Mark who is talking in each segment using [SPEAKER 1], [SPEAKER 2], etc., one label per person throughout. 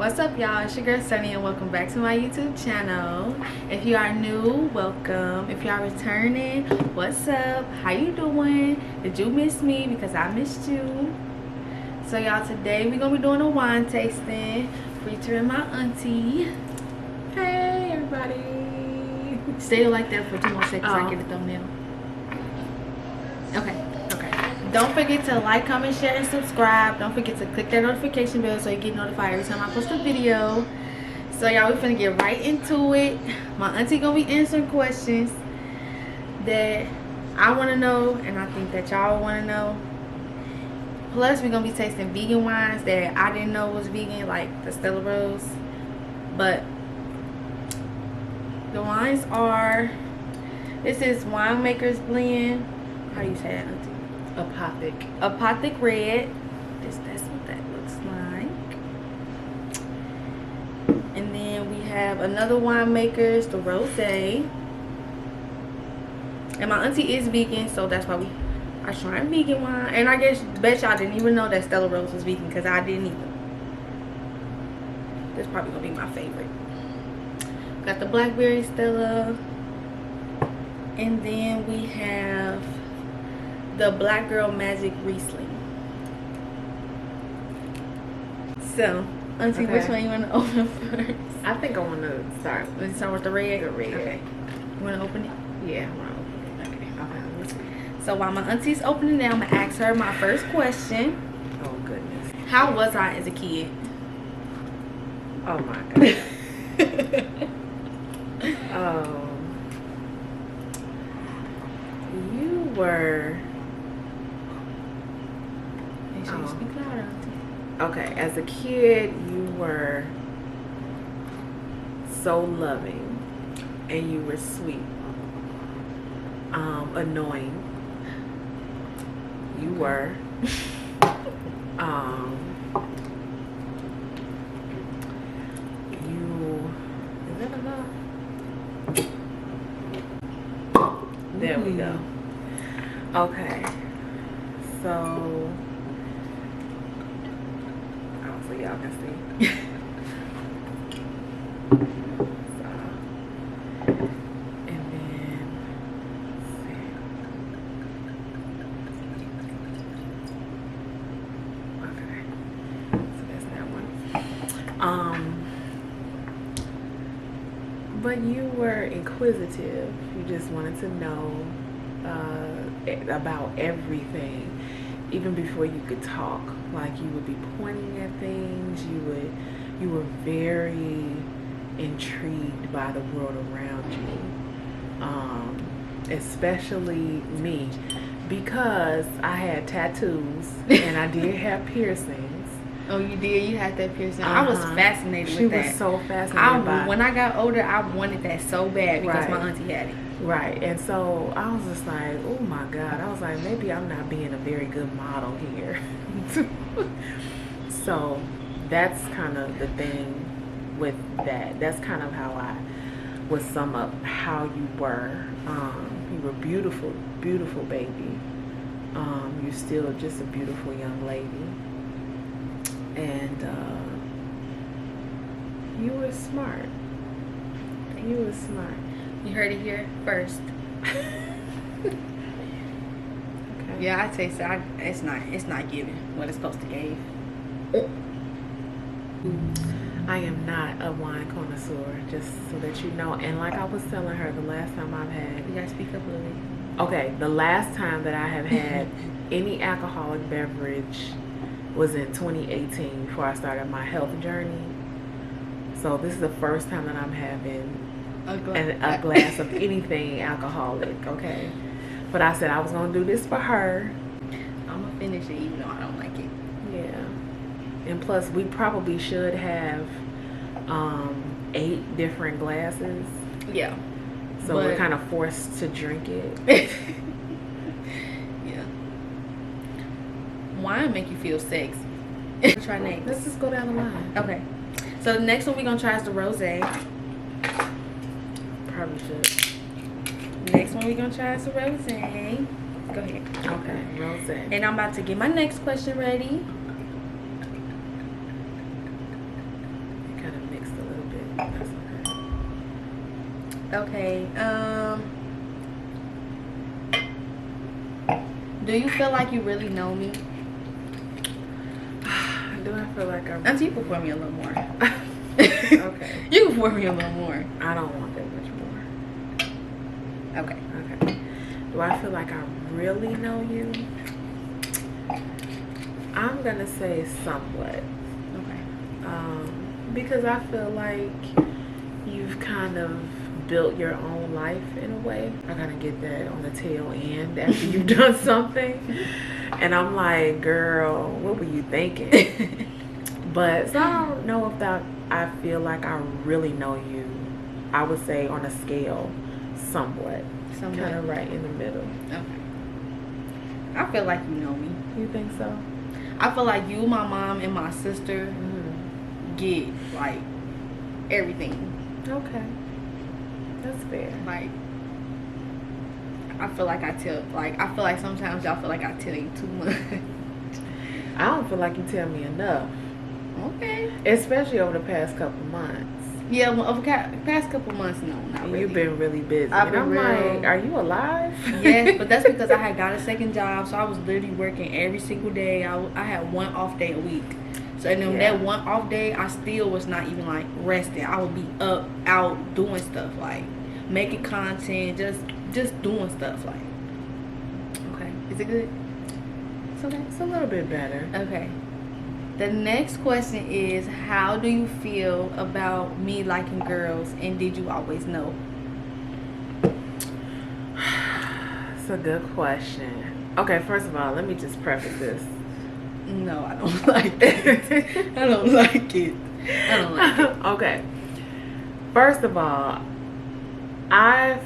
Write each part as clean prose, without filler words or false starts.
[SPEAKER 1] What's up, y'all? It's your girl Sunny and welcome back to my YouTube channel. If you are new, welcome. If you are returning, what's up? How you doing? Did you miss me? Because I missed you. So y'all, today we're gonna be doing a wine tasting featuring my auntie.
[SPEAKER 2] Hey everybody.
[SPEAKER 1] Stay like that for 2 more seconds so I get the thumbnail. Okay. Don't forget to like, comment, share, and subscribe. Don't forget to click that notification bell so you get notified every time I post a video. So y'all, we're finna get right into it. My auntie gonna be answering questions that I wanna know and I think that y'all wanna know. Plus, we're gonna be tasting vegan wines that I didn't know was vegan, like the Stella Rose. But the wines are, this is Winemaker's Blend. How do you say that, auntie? Apothic Red. That's what that looks like. And then we have another Winemaker's, the Rosé. And my auntie is vegan, so that's why we are trying vegan wine. And I bet y'all didn't even know that Stella Rose was vegan, because I didn't either. This probably gonna be my favorite. Got the Blackberry Stella. And then we have the Black Girl Magic Riesling. So, auntie, which one you want to open first?
[SPEAKER 2] I think I want to start.
[SPEAKER 1] Let's start with the red.
[SPEAKER 2] The red.
[SPEAKER 1] Okay. You want to open it?
[SPEAKER 2] Yeah, I want to open it. Okay. Let's see.
[SPEAKER 1] So while my auntie's opening it, I'm gonna ask her my first question.
[SPEAKER 2] Oh goodness.
[SPEAKER 1] How was I as a kid?
[SPEAKER 2] Oh my god. You were.
[SPEAKER 1] Make sure you speak louder, auntie.
[SPEAKER 2] Okay, as a kid, you were so loving, and you were sweet. Annoying. You were. Is that enough? There we go. Okay. So y'all can see. So, and then let's see. Okay. So that's that one. But you were inquisitive. You just wanted to know about everything. Even before you could talk, like you would be pointing at things, you were very intrigued by the world around you, especially me, because I had tattoos and I did have piercings.
[SPEAKER 1] Oh, you did? You had that piercing? I was fascinated with that.
[SPEAKER 2] She was so fascinated by it.
[SPEAKER 1] When I got older, I wanted that so bad because my auntie had it.
[SPEAKER 2] Right, and so I was just like, oh my God. I was like, maybe I'm not being a very good model here. So that's kind of the thing with that. That's kind of how I would sum up how you were. You were beautiful, beautiful baby. You're still just a beautiful young lady. And you were smart. You were smart.
[SPEAKER 1] You heard it here first.
[SPEAKER 2] Okay.
[SPEAKER 1] Yeah, I taste it. It's not giving what it's supposed to give.
[SPEAKER 2] I am not a wine connoisseur, just so that you know. And like I was telling her, the last time I've had.
[SPEAKER 1] You gotta speak up a little bit.
[SPEAKER 2] Okay, the last time that I have had any alcoholic beverage was in 2018 before I started my health journey. So this is the first time that I'm having a glass of anything alcoholic, okay? But I said I was gonna do this for her.
[SPEAKER 1] I'm gonna finish it even though I don't like it.
[SPEAKER 2] Yeah. And plus we probably should have 8 different glasses.
[SPEAKER 1] Yeah.
[SPEAKER 2] So we're kind of forced to drink it.
[SPEAKER 1] Yeah. Wine make you feel sexy. Try next.
[SPEAKER 2] Let's just go down the line.
[SPEAKER 1] Okay. So the next one we're gonna try is the rosé.
[SPEAKER 2] Probably should.
[SPEAKER 1] Next one we're gonna try is the rosé. Go ahead.
[SPEAKER 2] Okay, rosé.
[SPEAKER 1] And I'm about to get my next question ready. Okay. Do you feel like you really know me?
[SPEAKER 2] Do I feel like I'm...
[SPEAKER 1] Auntie, you can pour me a little more.
[SPEAKER 2] Okay.
[SPEAKER 1] You can pour me a little more.
[SPEAKER 2] I don't want that much more.
[SPEAKER 1] Okay.
[SPEAKER 2] Okay. Do I feel like I really know you? I'm gonna say somewhat.
[SPEAKER 1] Okay.
[SPEAKER 2] Because I feel like you've kind of built your own life in a way. I kind of get that on the tail end after you've done something. And I'm like, girl, what were you thinking? But so I don't know if that, I feel like I really know you. I would say on a scale, somewhat. Kind of right in the middle.
[SPEAKER 1] Okay. I feel like you know me.
[SPEAKER 2] You think so?
[SPEAKER 1] I feel like you, my mom, and my sister get like everything.
[SPEAKER 2] Okay. That's fair.
[SPEAKER 1] Like, I feel like I feel like sometimes y'all feel like I tell you too much.
[SPEAKER 2] I don't feel like you tell me enough.
[SPEAKER 1] Okay.
[SPEAKER 2] Especially over the past couple months.
[SPEAKER 1] Yeah, well, over the past couple months, no, not really.
[SPEAKER 2] You've been really busy.
[SPEAKER 1] I've
[SPEAKER 2] and
[SPEAKER 1] been
[SPEAKER 2] I'm
[SPEAKER 1] real...
[SPEAKER 2] like, are you alive?
[SPEAKER 1] Yes, but that's because I had got a second job, so I was literally working every single day. I had one off day a week. So and then that one off day, I still was not even like resting. I would be up, out, doing stuff, like making content, just doing stuff. Like, okay, is it good?
[SPEAKER 2] It's okay. It's a little bit better.
[SPEAKER 1] Okay. The next question is, how do you feel about me liking girls, and did you always know?
[SPEAKER 2] It's a good question. Okay, first of all, let me just preface this.
[SPEAKER 1] No, I don't like it. I don't like it. I don't like it.
[SPEAKER 2] Okay. First of all, I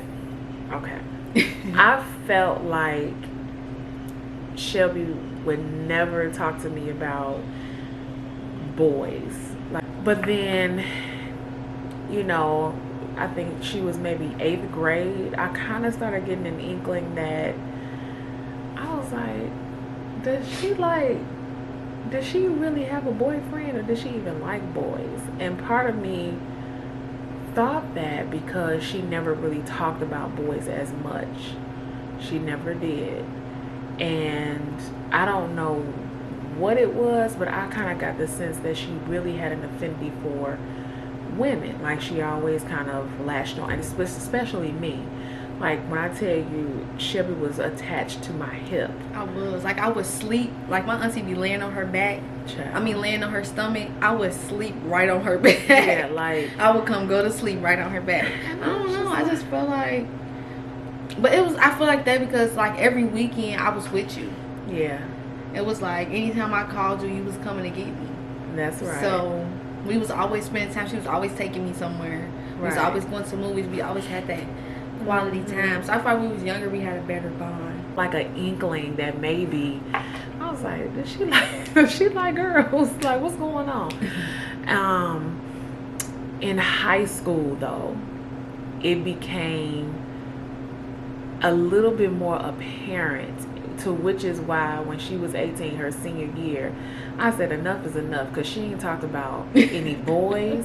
[SPEAKER 2] felt like Shelby would never talk to me about boys. But then, you know, I think she was maybe 8th grade. I kind of started getting an inkling that I was like, does she really have a boyfriend, or does she even like boys? And part of me thought that because she never really talked about boys as much. She never did. And I don't know what it was, but I kind of got the sense that she really had an affinity for women. Like, she always kind of latched on, and especially me. Like, when I tell you, Shelby was attached to my hip.
[SPEAKER 1] I was. Like, I would sleep. Like, my auntie be laying on her back. Laying on her stomach. I would sleep right on her back.
[SPEAKER 2] Yeah, like.
[SPEAKER 1] I would go to sleep right on her back. I don't know. I just felt like. But I feel like that because, like, every weekend I was with you.
[SPEAKER 2] Yeah.
[SPEAKER 1] It was like, anytime I called you, you was coming to get me.
[SPEAKER 2] That's right.
[SPEAKER 1] So, we was always spending time. She was always taking me somewhere. We was always going to movies. We always had that quality time. So I thought when we was younger, we had a better bond. Like
[SPEAKER 2] an inkling that maybe I was like, does she like girls? Like, what's going on? In high school though, it became a little bit more apparent, to which is why when she was 18, her senior year, I said enough is enough, because she ain't talked about any boys.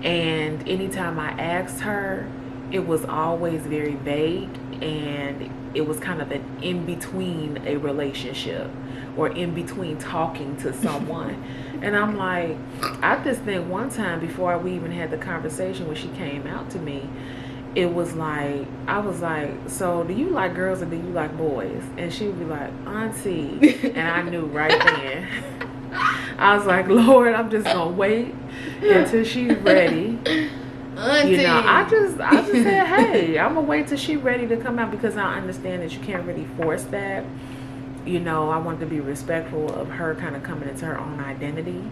[SPEAKER 2] And anytime I asked her, it was always very vague, and it was kind of an in-between a relationship, or in between talking to someone. And I'm like, I just think one time before we even had the conversation when she came out to me, it was like, I was like, so do you like girls or do you like boys? And she would be like, Auntie. And I knew right then. I was like, Lord, I'm just gonna wait until she's ready. Auntie. You know, I just said, hey, I'm gonna wait till she's ready to come out, because I understand that you can't really force that. You know, I wanted to be respectful of her kind of coming into her own identity,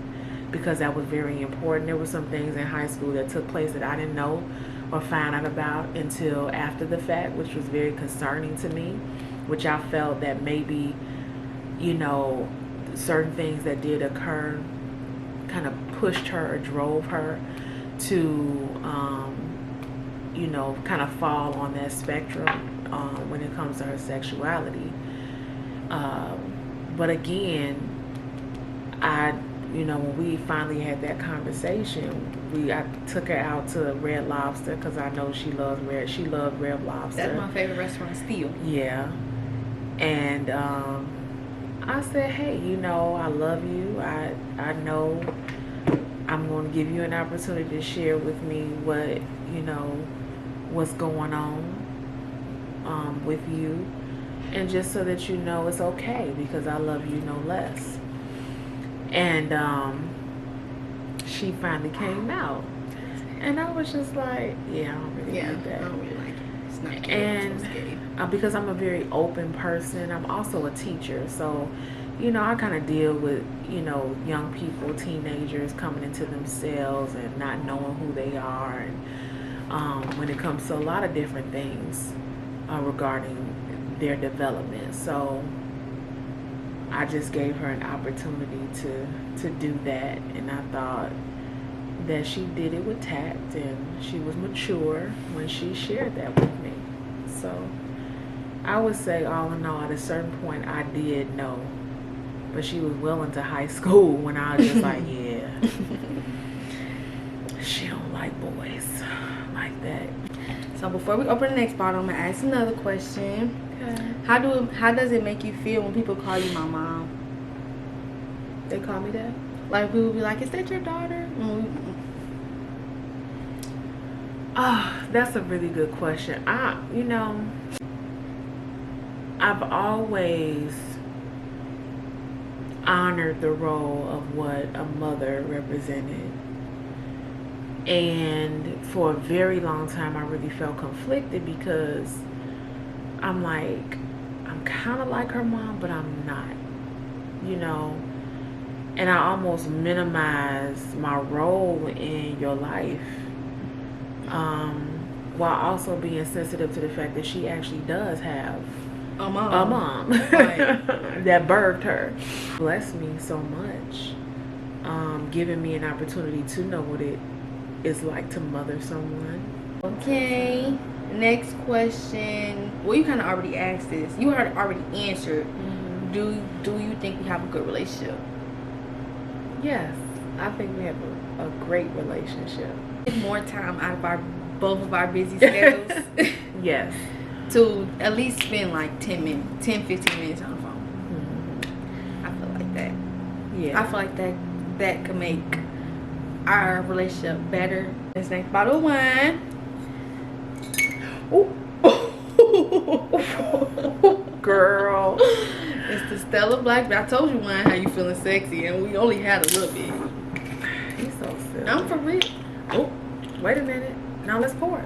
[SPEAKER 2] because that was very important. There were some things in high school that took place that I didn't know or find out about until after the fact, which was very concerning to me, which I felt that maybe, you know, certain things that did occur kind of pushed her or drove her to, you know, kind of fall on that spectrum when it comes to her sexuality. But again, you know, when we finally had that conversation, I took her out to Red Lobster because I know she loved Red Lobster.
[SPEAKER 1] That's my favorite restaurant still.
[SPEAKER 2] Yeah. And I said, hey, you know, I love you. I know I'm going to give you an opportunity to share with me what, you know, what's going on with you. And just so that you know it's okay, because I love you no less. And she finally came out. And I was just like, yeah, I don't really like that.
[SPEAKER 1] I don't really like it. It's not cute.
[SPEAKER 2] And because I'm a very open person, I'm also a teacher. So, you know, I kind of deal with, you know, young people, teenagers coming into themselves and not knowing who they are. And when it comes to a lot of different things regarding their development. So I just gave her an opportunity to do that. And I thought that she did it with tact and she was mature when she shared that with me. So I would say, all in all, at a certain point I did know, but she was well into high school when I was just like, yeah, she don't like boys like that.
[SPEAKER 1] So before we open the next bottle, I'm gonna ask another question.
[SPEAKER 2] Okay.
[SPEAKER 1] How does it make you feel when people call you my mom?
[SPEAKER 2] They call me that?
[SPEAKER 1] Like, people be like, is that your daughter?
[SPEAKER 2] That's a really good question. You know, I've always honored the role of what a mother represented. And for a very long time, I really felt conflicted because I'm like, I'm kind of like her mom, but I'm not, you know. And I almost minimize my role in your life, while also being sensitive to the fact that she actually does have a mom
[SPEAKER 1] Right.
[SPEAKER 2] that birthed her. Blessed me so much, giving me an opportunity to know what it is like to mother someone.
[SPEAKER 1] Okay, next question. Well, you kind of already asked this. You already answered.
[SPEAKER 2] Mm-hmm.
[SPEAKER 1] Do you think we have a good relationship?
[SPEAKER 2] Yes, I think we have a great relationship.
[SPEAKER 1] More time out of both of our busy schedules.
[SPEAKER 2] Yes.
[SPEAKER 1] To at least spend like 10, 15 minutes on the phone.
[SPEAKER 2] Mm-hmm.
[SPEAKER 1] I feel like that.
[SPEAKER 2] Yeah.
[SPEAKER 1] I feel like that could make our relationship better. This next bottle of wine.
[SPEAKER 2] Ooh. Girl.
[SPEAKER 1] It's the Stella Black. I told you, wine, how you feeling sexy, and we only had a little bit.
[SPEAKER 2] He's so silly.
[SPEAKER 1] I'm for real.
[SPEAKER 2] Oh, wait a minute. Now let's pour.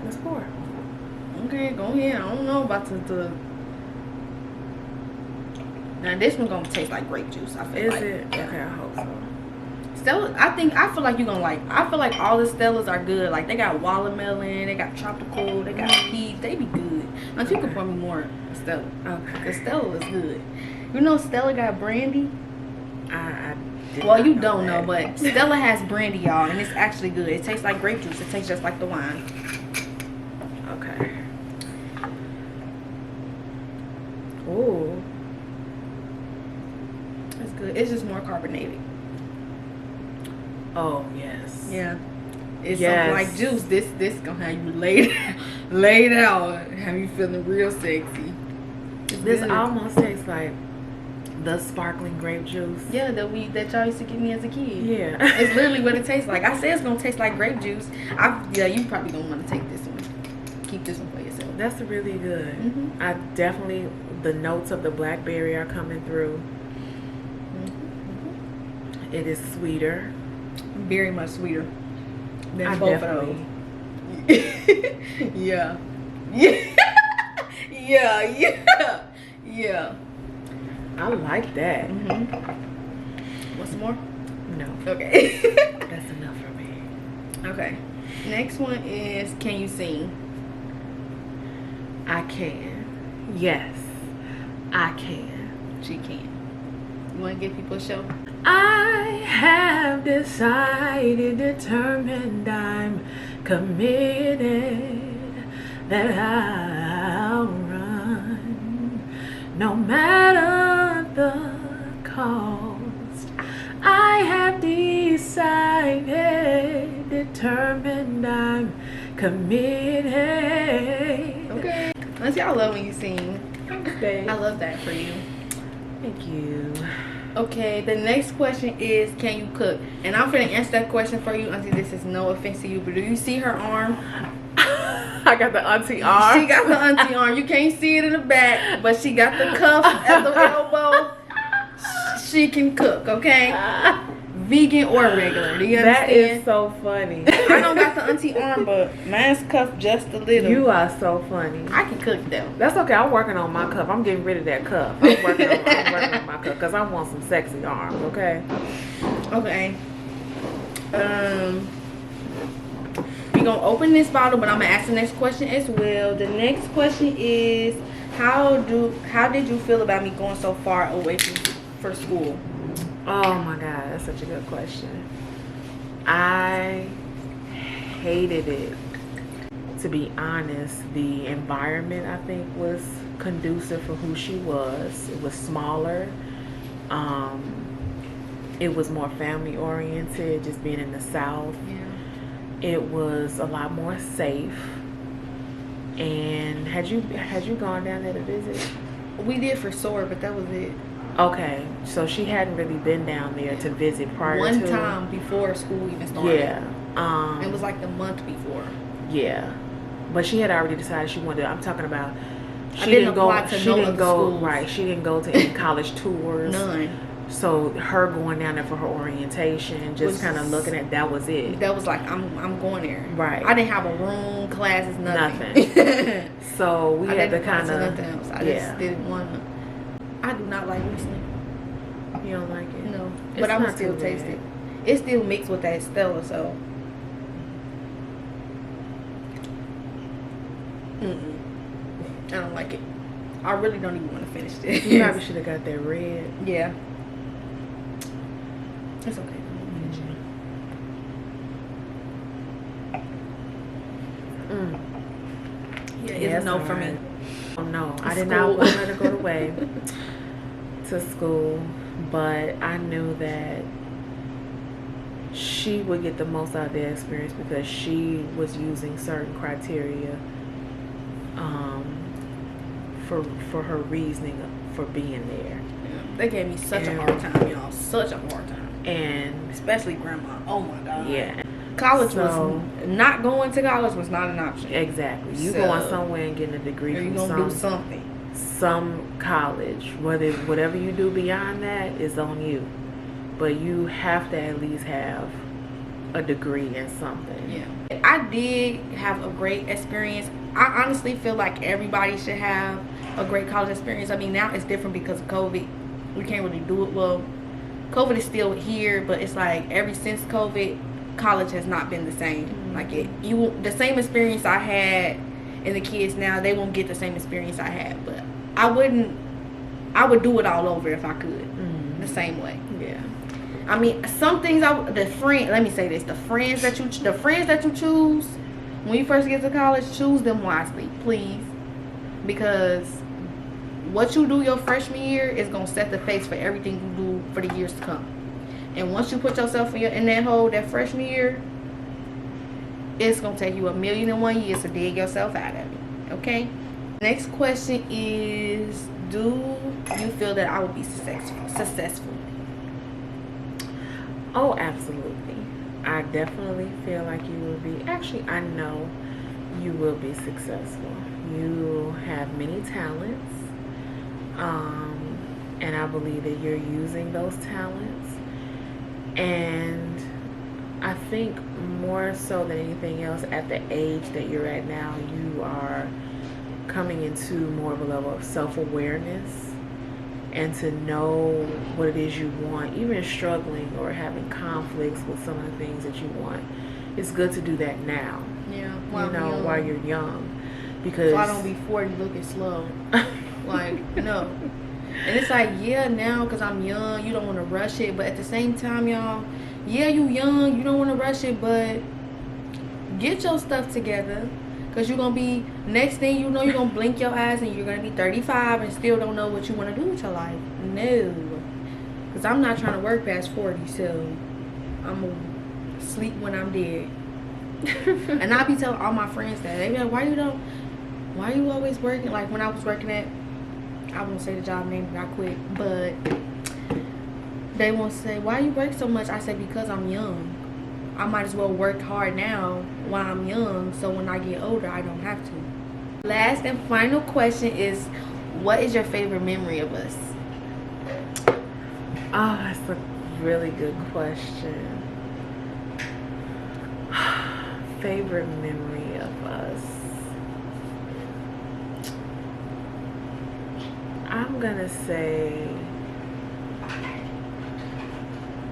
[SPEAKER 1] Okay, go ahead. I don't know about the. Now this one's gonna taste like grape juice. I feel
[SPEAKER 2] Is
[SPEAKER 1] like.
[SPEAKER 2] it?
[SPEAKER 1] Yeah.
[SPEAKER 2] Okay, I hope so.
[SPEAKER 1] Stella, I feel like you're gonna like. I feel like all the Stellas are good. Like, they got watermelon, they got tropical, they got peach. They be good. Now you can pour me more Stella.
[SPEAKER 2] Okay.
[SPEAKER 1] The Stella is good. You know Stella got brandy?
[SPEAKER 2] I did
[SPEAKER 1] Well,
[SPEAKER 2] not
[SPEAKER 1] you
[SPEAKER 2] know
[SPEAKER 1] don't
[SPEAKER 2] that.
[SPEAKER 1] know, but Stella has brandy, y'all, and it's actually good. It tastes like grape juice. It tastes just like the wine.
[SPEAKER 2] Okay. Ooh.
[SPEAKER 1] It's good. It's just more carbonated.
[SPEAKER 2] Oh yes.
[SPEAKER 1] Yeah. It's
[SPEAKER 2] Yes.
[SPEAKER 1] something like juice. This gonna have you laid out, have you feeling real sexy. It's
[SPEAKER 2] This
[SPEAKER 1] good.
[SPEAKER 2] almost tastes like the sparkling grape juice.
[SPEAKER 1] Yeah, that y'all used to give me as a kid.
[SPEAKER 2] Yeah.
[SPEAKER 1] It's literally what it tastes like. I said it's gonna taste like grape juice. Yeah, you probably gonna want to take this one. Keep this one for yourself.
[SPEAKER 2] That's really good.
[SPEAKER 1] Mhm.
[SPEAKER 2] I definitely, the notes of the blackberry are coming through.
[SPEAKER 1] Mhm.
[SPEAKER 2] It is sweeter.
[SPEAKER 1] Very much sweeter than
[SPEAKER 2] I
[SPEAKER 1] both
[SPEAKER 2] definitely.
[SPEAKER 1] of those. Yeah. Yeah.
[SPEAKER 2] I like that.
[SPEAKER 1] Mm-hmm. Want some more?
[SPEAKER 2] No,
[SPEAKER 1] Okay.
[SPEAKER 2] that's enough for me.
[SPEAKER 1] Okay. Next one is, can you sing?
[SPEAKER 2] I can. Yes, I can.
[SPEAKER 1] She can. You want to give people a show?
[SPEAKER 2] I have decided, determined, I'm committed that I'll run no matter the cost. I have decided, determined, I'm committed.
[SPEAKER 1] Okay. Auntie, I love when you sing.
[SPEAKER 2] Okay.
[SPEAKER 1] I love that for you.
[SPEAKER 2] Thank you.
[SPEAKER 1] Okay, the next question is, can you cook? And I'm gonna answer that question for you, Auntie. This is no offense to you, but do you see her arm?
[SPEAKER 2] I got the auntie arm.
[SPEAKER 1] She got the auntie arm. You can't see it in the back, but she got the cuff at the elbow. She can cook, okay? Vegan or regular. Do you understand?
[SPEAKER 2] That is so funny.
[SPEAKER 1] I don't got the auntie arm, but mine's cuffed just a little.
[SPEAKER 2] You are so funny.
[SPEAKER 1] I can cook though.
[SPEAKER 2] That's okay. I'm working on my cuff. I'm getting rid of that cuff. I'm working on my cuff because I want some sexy arms. Okay.
[SPEAKER 1] Okay. We're gonna open this bottle, but I'm gonna ask the next question as well. The next question is, how did you feel about me going so far away for school?
[SPEAKER 2] Oh my God, that's such a good question. I hated it. To be honest, the environment I think was conducive for who she was. It was smaller. It was more family oriented, just being in the South.
[SPEAKER 1] Yeah.
[SPEAKER 2] It was a lot more safe. And had you gone down there to visit?
[SPEAKER 1] We did for SOAR, but that was it.
[SPEAKER 2] Okay, so she hadn't really been down there to visit prior to
[SPEAKER 1] one time before school even started.
[SPEAKER 2] Yeah.
[SPEAKER 1] It was like the month before.
[SPEAKER 2] Yeah, but she had already decided she wanted. I'm talking about.
[SPEAKER 1] She didn't go to schools.
[SPEAKER 2] Right. She didn't go to any college tours.
[SPEAKER 1] None.
[SPEAKER 2] So her going down there for her orientation, just kind of looking at that was it.
[SPEAKER 1] That was like I'm going there.
[SPEAKER 2] Right.
[SPEAKER 1] I didn't have a room, classes, nothing.
[SPEAKER 2] So we had to kind of.
[SPEAKER 1] Nothing else. I just didn't want to. I do not like Riesling.
[SPEAKER 2] You don't like it?
[SPEAKER 1] No. But I would still taste it. It still mixed with that Stella, so. I don't like it. I really don't even want to finish this.
[SPEAKER 2] You probably should have got that red.
[SPEAKER 1] Yeah. It's okay. Yeah, it's a no for me.
[SPEAKER 2] Oh no, I did not want her to go away to school, but I knew that she would get the most out of the experience because she was using certain criteria for her reasoning for being there.
[SPEAKER 1] Yeah, they gave me such a hard time, y'all. Such a hard time.
[SPEAKER 2] And
[SPEAKER 1] especially grandma. Oh my God.
[SPEAKER 2] Yeah.
[SPEAKER 1] College was not going to college was not an option.
[SPEAKER 2] Exactly. You going somewhere and getting a degree from
[SPEAKER 1] do something.
[SPEAKER 2] Some college. Whatever you do beyond that is on you. But you have to at least have a degree in something.
[SPEAKER 1] Yeah. I did have a great experience. I honestly feel like everybody should have a great college experience. I mean, now it's different because of COVID. We can't really do it. Well, COVID is still here, but it's like ever since COVID, college has not been the same. Mm-hmm. The same experience I had and the kids now, they won't get the same experience I had. But I would do it all over if I could. Mm-hmm. The same way.
[SPEAKER 2] Yeah.
[SPEAKER 1] I mean, some things let me say this, the friends that you choose when you first get to college, choose them wisely, please. Because what you do your freshman year is going to set the pace for everything you do for the years to come. And once you put yourself in that hole that freshman year, it's going to take you 1,000,001 years to dig yourself out of it. Okay? Next question is, do you feel that I will be successful?
[SPEAKER 2] Oh, absolutely. I definitely feel like you will be. Actually, I know you will be successful. You have many talents. And I believe that you're using those talents. And I think more so than anything else, at the age that you're at now, you are coming into more of a level of self-awareness and to know what it is you want, even struggling or having conflicts with some of the things that you want. It's good to do that now.
[SPEAKER 1] Yeah,
[SPEAKER 2] while you're young. Because
[SPEAKER 1] so I don't be 40 looking slow. Like, no. And it's like, yeah, now because I'm young, you don't want to rush it. But at the same time, y'all, yeah, you young, you don't want to rush it, but get your stuff together. Because you're going to be, next thing you know, you're going to blink your eyes and you're going to be 35 and still don't know what you want to do with your life. No. Because I'm not trying to work past 40, so I'm going to sleep when I'm dead. And I be telling all my friends that. They be like, why you always working? Like, when I was working at, I won't say the job name because I quit, but they won't say, why you work so much? I say, because I'm young. I might as well work hard now while I'm young, so when I get older, I don't have to. Last and final question is, what is your favorite memory of us?
[SPEAKER 2] Oh, that's a really good question. Favorite memory of us. I'm gonna say,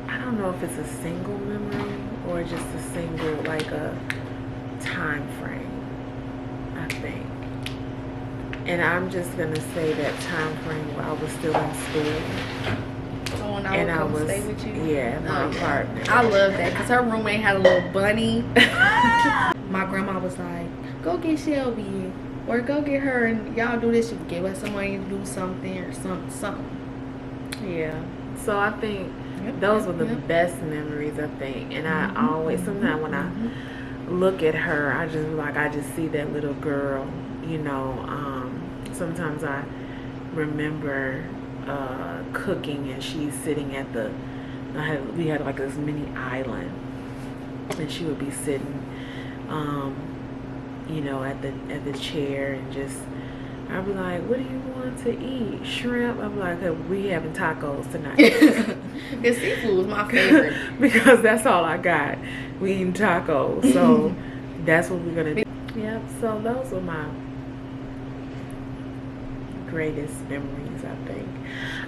[SPEAKER 2] I don't know if it's a single memory or just a single, like a time frame, I think. And I'm just gonna say that time frame where I was still in school.
[SPEAKER 1] Oh, and I would stay with you?
[SPEAKER 2] Yeah, in my apartment.
[SPEAKER 1] I love that because her roommate had a little bunny. My grandma was like, go get Shelby or go get her and y'all do this. She would give us some money to do something or something.
[SPEAKER 2] Yeah. So I think those were the best memories, I think. And I always, sometimes when I look at her, I just see that little girl, you know. Sometimes I remember cooking and she's sitting at we had like this mini island and she would be sitting you know, at the chair and just, I'd be like, what do you want to eat? Shrimp? I'm like, hey, we having tacos tonight.
[SPEAKER 1] Because seafood was my favorite.
[SPEAKER 2] Because that's all I got. We eating tacos. So that's what we're going to do. Yep. So those were my greatest memories, I think.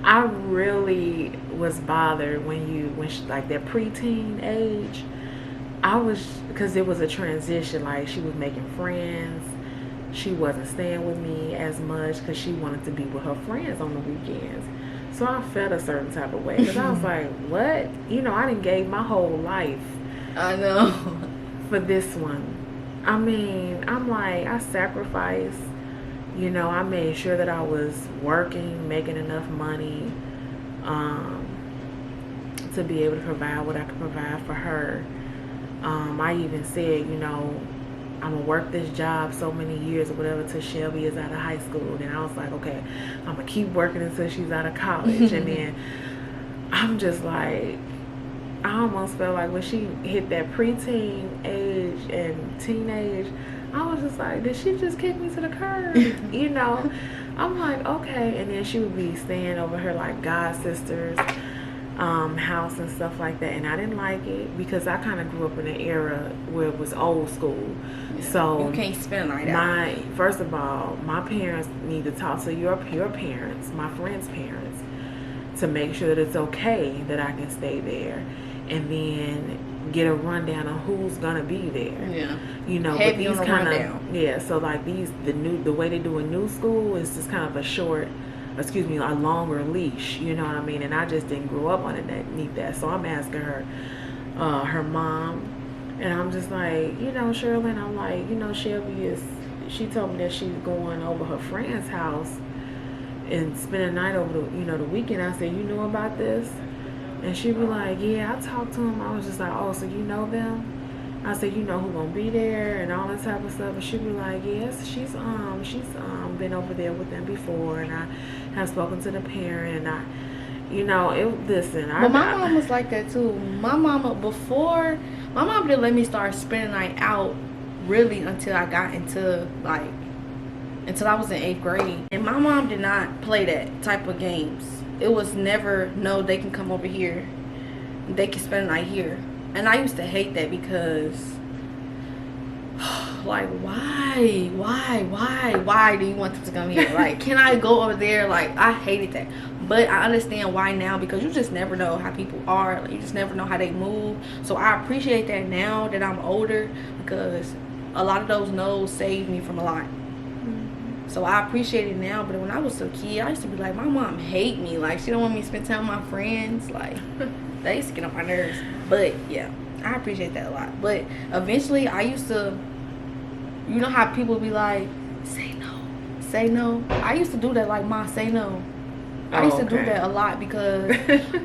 [SPEAKER 2] I really was bothered when like that preteen age. Because it was a transition, like she was making friends. She wasn't staying with me as much because she wanted to be with her friends on the weekends. So I felt a certain type of way because I was like, what? You know, I done gave my whole life.
[SPEAKER 1] I know.
[SPEAKER 2] For this one. I mean, I'm like, I sacrificed. You know, I made sure that I was working, making enough money to be able to provide what I could provide for her. I even said, you know, I'm going to work this job so many years or whatever till Shelby is out of high school. Then I was like, okay, I'm going to keep working until she's out of college. And then I'm just like, I almost felt like when she hit that preteen age and teenage, I was just like, did she just kick me to the curb? You know, I'm like, okay. And then she would be staying over her like god sister's house and stuff like that, and I didn't like it because I kind of grew up in an era where it was old school. Yeah, so
[SPEAKER 1] you can't spend a night out.
[SPEAKER 2] First of all, my parents need to talk to your parents, my friends' parents, to make sure that it's okay that I can stay there, and then get a rundown on who's gonna be there.
[SPEAKER 1] Yeah,
[SPEAKER 2] you know.
[SPEAKER 1] Heavy
[SPEAKER 2] but these
[SPEAKER 1] kind of
[SPEAKER 2] So like the way they do a new school is just kind of a longer leash, you know what I mean? And I just didn't grow up underneath that. So I'm asking her, her mom, and I'm just like, you know, Shirley, I'm like, you know, she told me that she's going over her friend's house and spend a night over the weekend. I said, you know about this? And she was like, yeah, I talked to him. I was just like, oh, so you know them? I said, you know who gonna be there and all that type of stuff. And she was like, yes, she's been over there with them before, and I have spoken to the parent, and
[SPEAKER 1] But my mom was like that too. My mom didn't let me start spending night out really until I got until I was in 8th grade. And my mom did not play that type of games. It was never, no, they can come over here, they can spend the night here. And I used to hate that because, like, why do you want them to come here? Like, can I go over there? Like, I hated that. But I understand why now, because you just never know how people are. Like, you just never know how they move. So I appreciate that now that I'm older, because a lot of those no's saved me from a lot. So I appreciate it now. But when I was a kid, I used to be like, my mom hate me. Like, she don't want me to spend time with my friends. Like, they used to get on my nerves. But yeah, I appreciate that a lot. But eventually I used to, you know how people be like, say no. I used to do that, like, Ma, say no. I used to do that a lot because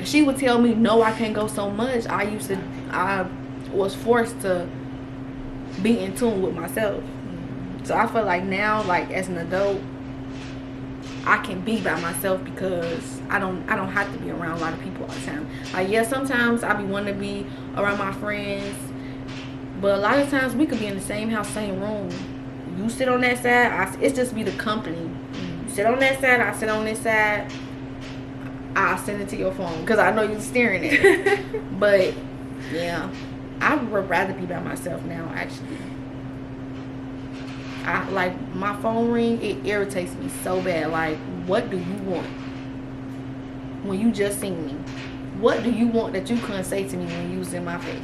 [SPEAKER 1] she would tell me, no, I can't go so much. I was forced to be in tune with myself. So I feel like now, like as an adult, I can be by myself because I don't have to be around a lot of people all the time. Like, yeah, sometimes I be wanting to be around my friends, but a lot of times we could be in the same house, same room. You sit on that side, it's just be the company. You sit on that side, I sit on this side. I'll send it to your phone because I know you're staring at it. But yeah, I would rather be by myself now. Actually, I like my phone ring. It irritates me so bad. Like, what do you want when you just seen me? What do you want that you couldn't say to me when you was in my face?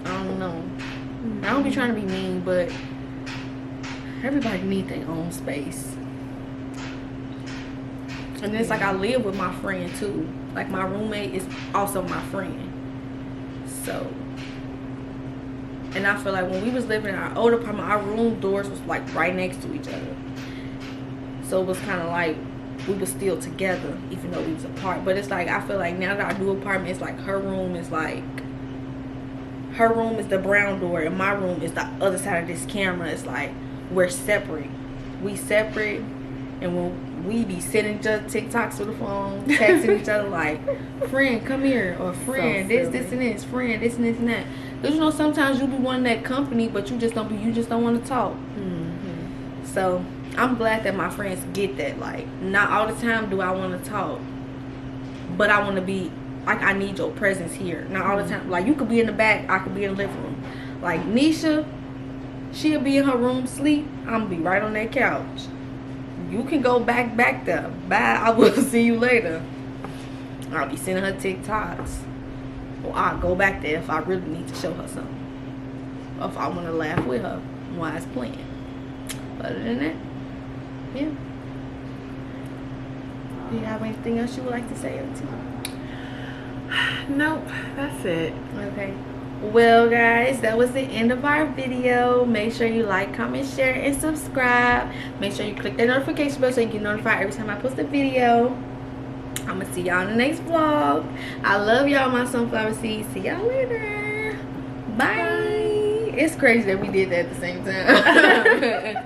[SPEAKER 1] I don't know. I don't be trying to be mean, but everybody needs their own space. And then it's like I live with my friend too. Like, my roommate is also my friend. So, and I feel like when we was living in our old apartment, our room doors was like right next to each other. So it was kind of like we were still together even though we was apart. But it's like, I feel like now that our new apartment, it's like her room is the brown door and my room is the other side of this camera. It's like we're separate. We separate, and when we be sending each other TikToks with the phone, texting each other like, friend, come here, or friend, so this and this, friend, this and this and that. Because, you know, sometimes you be wanting that company, but you just don't want to talk. So I'm glad that my friends get that. Like, not all the time do I want to talk, but I want to be, like, I need your presence here. Not all the time. Like, you could be in the back, I could be in the living room. Like, Nisha, she'll be in her room sleep, I'm going to be right on that couch. You can go back there. Bye. I will see you later. I'll be sending her TikToks. Or I'll go back there if I really need to show her something. Or if I want to laugh with her while it's playing. Other than that, yeah. Do you have anything else you would like to say, Auntie?
[SPEAKER 2] Nope. That's it.
[SPEAKER 1] Okay. Well, guys, that was the end of our video. Make sure you like, comment, share, and subscribe. Make sure you click that notification bell so you get notified every time I post a video. I'm gonna see y'all in the next vlog. I love y'all, my sunflower seeds. See y'all later. Bye. It's crazy that we did that at the same time.